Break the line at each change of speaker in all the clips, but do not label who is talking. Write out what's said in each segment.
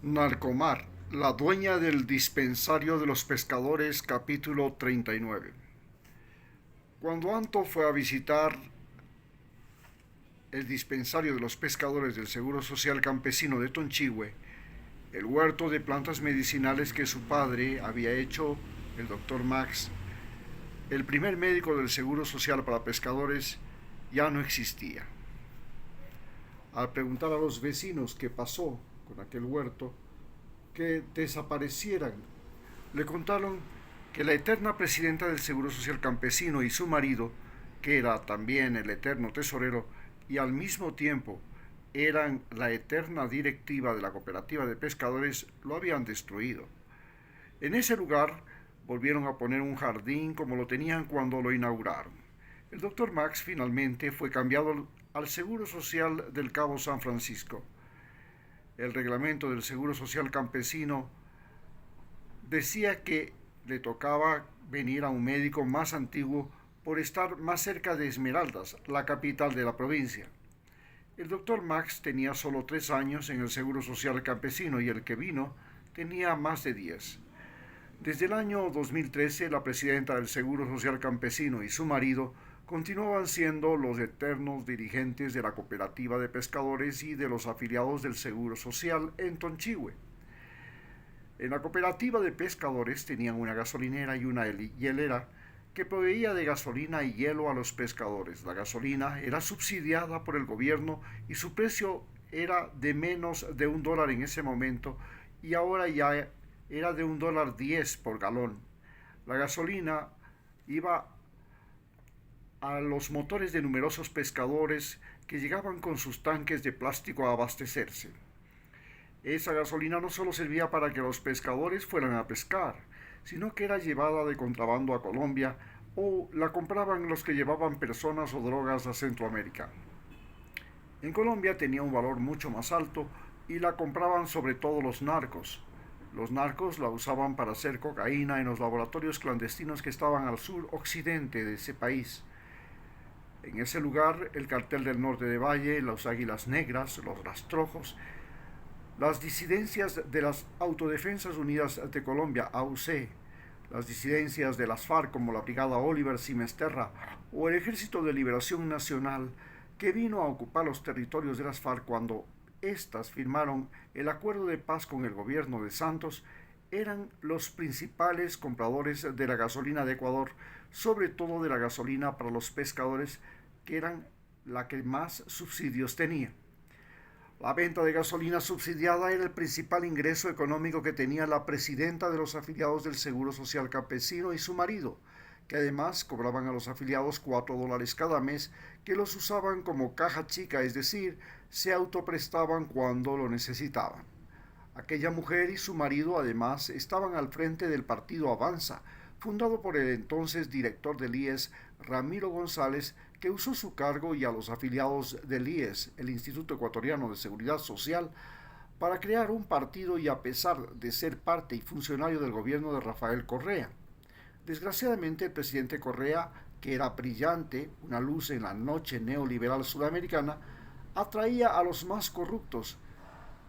Narcomar, la dueña del dispensario de los pescadores, capítulo 39. Cuando Anto fue a visitar el dispensario de los pescadores del Seguro Social Campesino de Tonchihue, el huerto de plantas medicinales que su padre había hecho, el doctor Max, el primer médico del Seguro Social para pescadores, ya no existía. Al preguntar a los vecinos qué pasó con aquel huerto, que desaparecieran, le contaron que la eterna presidenta del Seguro Social Campesino y su marido, que era también el eterno tesorero y al mismo tiempo eran la eterna directiva de la cooperativa de pescadores, lo habían destruido. En ese lugar volvieron a poner un jardín como lo tenían cuando lo inauguraron. El doctor Max finalmente fue cambiado al Seguro Social del Cabo San Francisco. El reglamento del Seguro Social Campesino decía que le tocaba venir a un médico más antiguo por estar más cerca de Esmeraldas, la capital de la provincia. El doctor Max tenía solo 3 años en el Seguro Social Campesino y el que vino tenía más de 10. Desde el año 2013, la presidenta del Seguro Social Campesino y su marido continuaban siendo los eternos dirigentes de la cooperativa de pescadores y de los afiliados del Seguro Social en Tonchihue. En la cooperativa de pescadores tenían una gasolinera y una hielera que proveía de gasolina y hielo a los pescadores. La gasolina era subsidiada por el gobierno y su precio era de menos de $1 en ese momento y ahora ya era de $1.10 por galón. La gasolina iba a los motores de numerosos pescadores que llegaban con sus tanques de plástico a abastecerse. Esa gasolina no solo servía para que los pescadores fueran a pescar, sino que era llevada de contrabando a Colombia o la compraban los que llevaban personas o drogas a Centroamérica. En Colombia tenía un valor mucho más alto y la compraban sobre todo los narcos. Los narcos la usaban para hacer cocaína en los laboratorios clandestinos que estaban al sur occidente de ese país. En ese lugar, el cartel del norte de Valle, los Águilas Negras, los Rastrojos, las disidencias de las Autodefensas Unidas de Colombia, AUC, las disidencias de las FARC como la Brigada Oliver Simesterra o el Ejército de Liberación Nacional que vino a ocupar los territorios de las FARC cuando éstas firmaron el acuerdo de paz con el gobierno de Santos, eran los principales compradores de la gasolina de Ecuador, sobre todo de la gasolina para los pescadores, que eran la que más subsidios tenía. La venta de gasolina subsidiada era el principal ingreso económico que tenía la presidenta de los afiliados del Seguro Social Campesino y su marido, que además cobraban a los afiliados $4 cada mes, que los usaban como caja chica, es decir, se autoprestaban cuando lo necesitaban. Aquella mujer y su marido además estaban al frente del partido Avanza, fundado por el entonces director del IES, Ramiro González, que usó su cargo y a los afiliados del IES, el Instituto Ecuatoriano de Seguridad Social, para crear un partido y a pesar de ser parte y funcionario del gobierno de Rafael Correa. Desgraciadamente el presidente Correa, que era brillante, una luz en la noche neoliberal sudamericana, atraía a los más corruptos.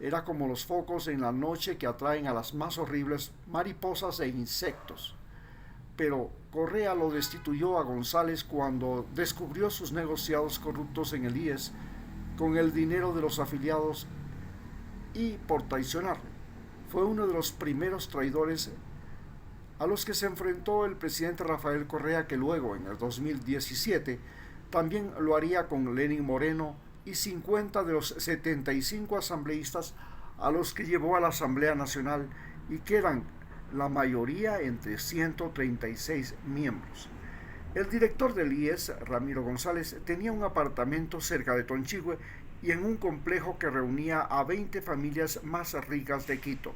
Era como los focos en la noche que atraen a las más horribles mariposas e insectos. Pero Correa lo destituyó a González cuando descubrió sus negociados corruptos en el IES con el dinero de los afiliados y por traicionarlo. Fue uno de los primeros traidores a los que se enfrentó el presidente Rafael Correa, que luego, en el 2017, también lo haría con Lenín Moreno y 50 de los 75 asambleístas a los que llevó a la Asamblea Nacional y que eran la mayoría entre 136 miembros. El director del IES, Ramiro González, tenía un apartamento cerca de Tonchihue y en un complejo que reunía a 20 familias más ricas de Quito.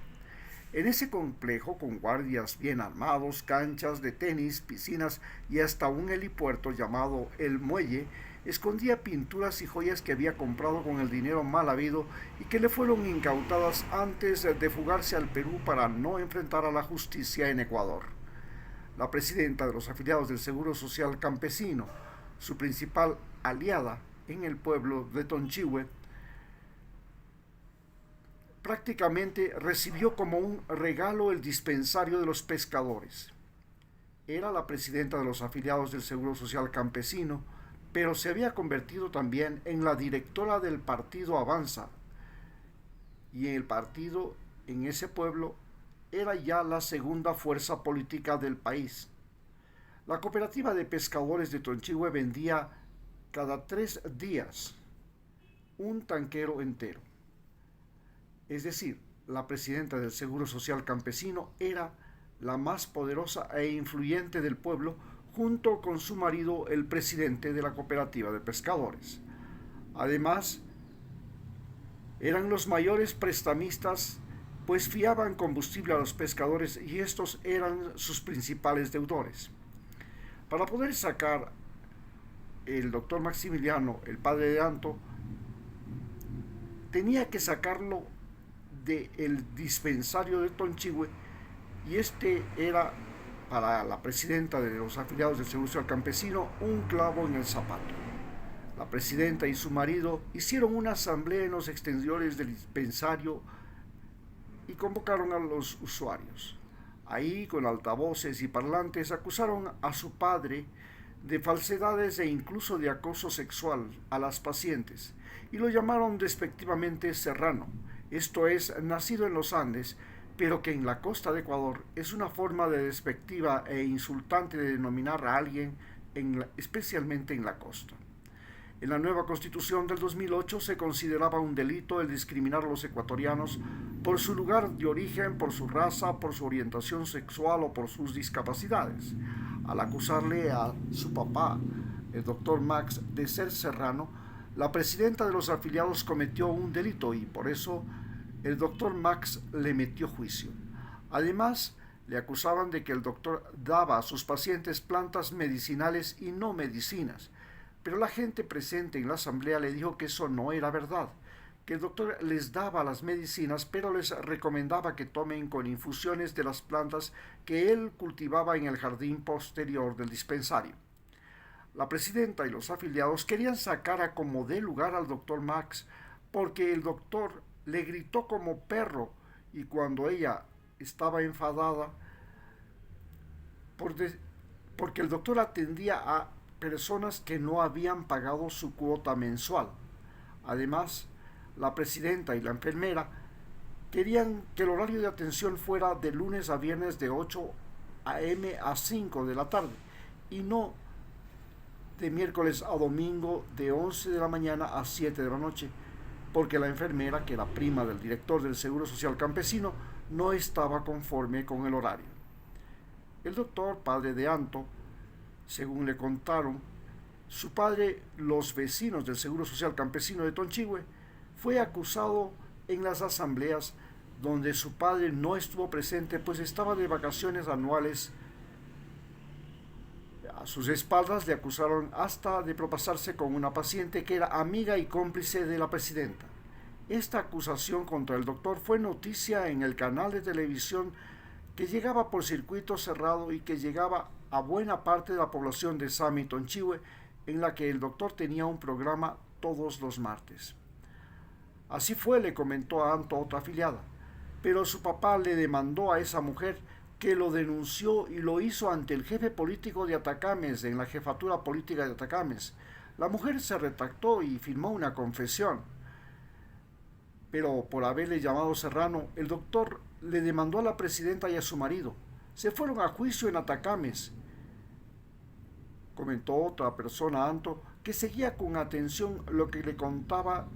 En ese complejo, con guardias bien armados, canchas de tenis, piscinas y hasta un helipuerto llamado El Muelle, escondía pinturas y joyas que había comprado con el dinero mal habido y que le fueron incautadas antes de fugarse al Perú para no enfrentar a la justicia en Ecuador. La presidenta de los afiliados del Seguro Social Campesino, su principal aliada en el pueblo de Tonchihue, prácticamente recibió como un regalo el dispensario de los pescadores. Era la presidenta de los afiliados del Seguro Social Campesino, pero se había convertido también en la directora del partido Avanza, y el partido en ese pueblo era ya la segunda fuerza política del país. La cooperativa de pescadores de Tonchihue vendía cada 3 días un tanquero entero. Es decir, la presidenta del Seguro Social Campesino era la más poderosa e influyente del pueblo, junto con su marido, el presidente de la cooperativa de pescadores. Además, eran los mayores prestamistas, pues fiaban combustible a los pescadores y estos eran sus principales deudores. Para poder sacar el doctor Maximiliano, el padre de Anto, tenía que sacarlo del dispensario de Tonchihue, y este era para la presidenta de los afiliados del Seguro Social Campesino un clavo en el zapato. La presidenta y su marido hicieron una asamblea en los exteriores del dispensario y convocaron a los usuarios. Ahí, con altavoces y parlantes, acusaron a su padre de falsedades e incluso de acoso sexual a las pacientes, y lo llamaron despectivamente serrano, esto es, nacido en los Andes, pero que en la costa de Ecuador es una forma de despectiva e insultante de denominar a alguien, especialmente en la costa. En la nueva Constitución del 2008 se consideraba un delito el discriminar a los ecuatorianos por su lugar de origen, por su raza, por su orientación sexual o por sus discapacidades. Al acusarle a su papá, el doctor Max, de ser serrano, la presidenta de los afiliados cometió un delito y por eso el doctor Max le metió juicio. Además, le acusaban de que el doctor daba a sus pacientes plantas medicinales y no medicinas, pero la gente presente en la asamblea le dijo que eso no era verdad, que el doctor les daba las medicinas, pero les recomendaba que tomen con infusiones de las plantas que él cultivaba en el jardín posterior del dispensario. La presidenta y los afiliados querían sacar a como dé lugar al doctor Max, porque el doctor le gritó como perro, y cuando ella estaba enfadada porque el doctor atendía a personas que no habían pagado su cuota mensual. Además, la presidenta y la enfermera querían que el horario de atención fuera de lunes a viernes de 8 a.m. a 5 de la tarde y no de miércoles a domingo de 11 de la mañana a 7 de la noche, porque la enfermera, que era prima del director del Seguro Social Campesino, no estaba conforme con el horario. El doctor, padre de Anto, según le contaron, su padre, los vecinos del Seguro Social Campesino de Tonchihue, fue acusado en las asambleas donde su padre no estuvo presente, pues estaba de vacaciones anuales. A sus espaldas le acusaron hasta de propasarse con una paciente que era amiga y cómplice de la presidenta. Esta acusación contra el doctor fue noticia en el canal de televisión que llegaba por circuito cerrado y que llegaba a buena parte de la población de Same y Tonchihue, en la que el doctor tenía un programa todos los martes. Así fue, le comentó a Anto, otra afiliada, pero su papá le demandó a esa mujer, que lo denunció y lo hizo ante el jefe político de Atacames, en la jefatura política de Atacames. La mujer se retractó y firmó una confesión, pero por haberle llamado serrano, el doctor le demandó a la presidenta y a su marido. Se fueron a juicio en Atacames, comentó otra persona, Anto, que seguía con atención lo que le contaba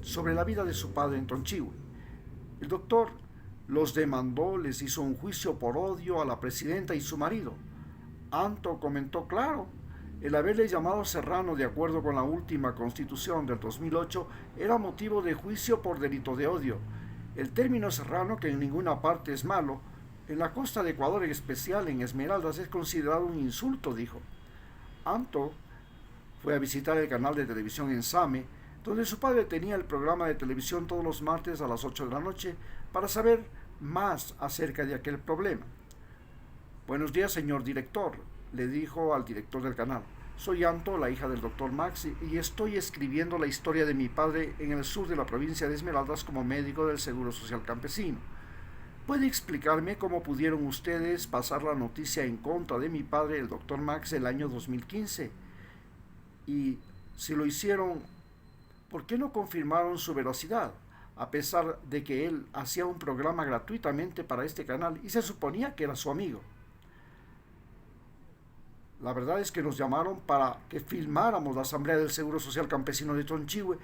sobre la vida de su padre en Tonchihue. El doctor los demandó, les hizo un juicio por odio a la presidenta y su marido. Anto comentó, claro, el haberle llamado serrano de acuerdo con la última constitución del 2008 era motivo de juicio por delito de odio. El término serrano, que en ninguna parte es malo, en la costa de Ecuador, en especial en Esmeraldas, es considerado un insulto, dijo. Anto fue a visitar el canal de televisión en Same, donde su padre tenía el programa de televisión todos los martes a las 8 de la noche, para saber más acerca de aquel problema. Buenos días, señor director, le dijo al director del canal. Soy Anto, la hija del doctor Max, y estoy escribiendo la historia de mi padre en el sur de la provincia de Esmeraldas como médico del Seguro Social Campesino. ¿Puede explicarme cómo pudieron ustedes pasar la noticia en contra de mi padre, el doctor Max, el año 2015? Y si lo hicieron, ¿por qué no confirmaron su veracidad? A pesar de que él hacía un programa gratuitamente para este canal y se suponía que era su amigo. La verdad es que nos llamaron para que filmáramos la Asamblea del Seguro Social Campesino de Tonchihue,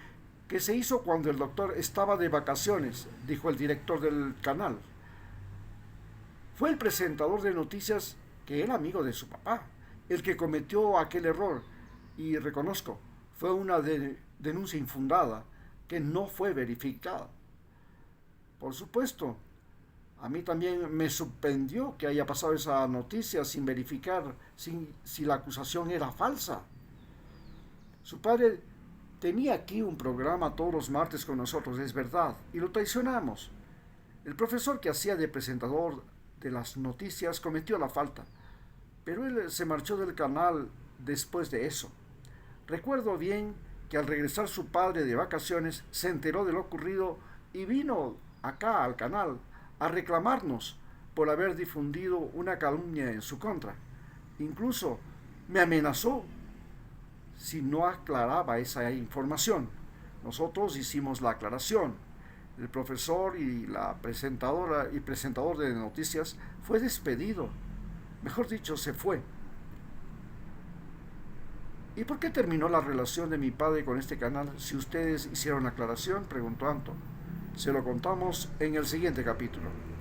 que se hizo cuando el doctor estaba de vacaciones, dijo el director del canal. Fue el presentador de noticias, que era amigo de su papá, el que cometió aquel error, y reconozco, fue una denuncia infundada que no fue verificada. Por supuesto, a mí también me sorprendió que haya pasado esa noticia sin verificar si la acusación era falsa. Su padre tenía aquí un programa todos los martes con nosotros, es verdad, y lo traicionamos. El profesor que hacía de presentador de las noticias cometió la falta, pero él se marchó del canal después de eso. Recuerdo bien que al regresar su padre de vacaciones se enteró de lo ocurrido y vino acá al canal a reclamarnos por haber difundido una calumnia en su contra. Incluso me amenazó si no aclaraba esa información. Nosotros hicimos la aclaración. El profesor y la presentadora y presentador de noticias fue despedido. Mejor dicho, se fue. ¿Y por qué terminó la relación de mi padre con este canal si ustedes hicieron la aclaración?, preguntó Anton. Se lo contamos en el siguiente capítulo.